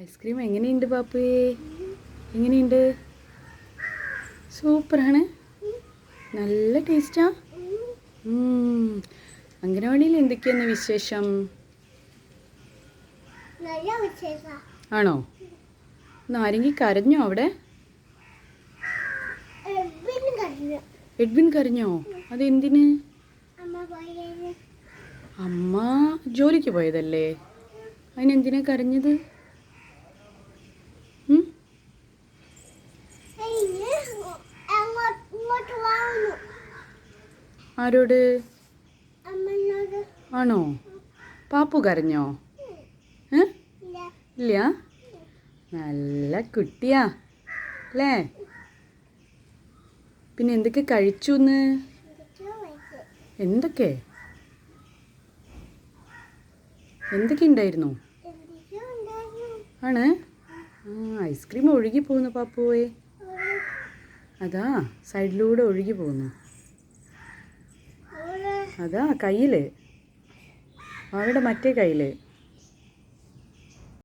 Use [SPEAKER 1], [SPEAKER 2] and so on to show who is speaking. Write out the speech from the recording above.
[SPEAKER 1] Ice cream എങ്ങനെയുണ്ട് പാപ്പുവേ? എങ്ങനെയുണ്ട്? സൂപ്പറാണ്. നല്ല ടേസ്റ്റാ. അംഗനവാടിയിൽ എന്തൊക്കെയാണ് വിശേഷം? ആണോ? ഇന്ന് ആരെങ്കിലും കരഞ്ഞോ അവിടെ? എഡ്വിൻ കരഞ്ഞോ? അതെന്തിന്? അമ്മ ജോലിക്ക് പോയതല്ലേ? അതിനെന്തിനാ കരഞ്ഞത്? ആരോട്? ആണോ? പാപ്പു കരഞ്ഞോ? ഇല്ല. നല്ല കുട്ടിയാ അല്ലേ? പിന്നെ എന്തൊക്കെ കഴിച്ചുന്ന്? എന്തൊക്കെ ഉണ്ടായിരുന്നു? ആണ്. ഐസ്ക്രീം ഒഴുകി പോകുന്നു പാപ്പുവേ. അതാ സൈഡിലൂടെ ഒഴുകി പോകുന്നു. അതാ കയ്യിൽ, അവരുടെ മറ്റേ കയ്യിൽ.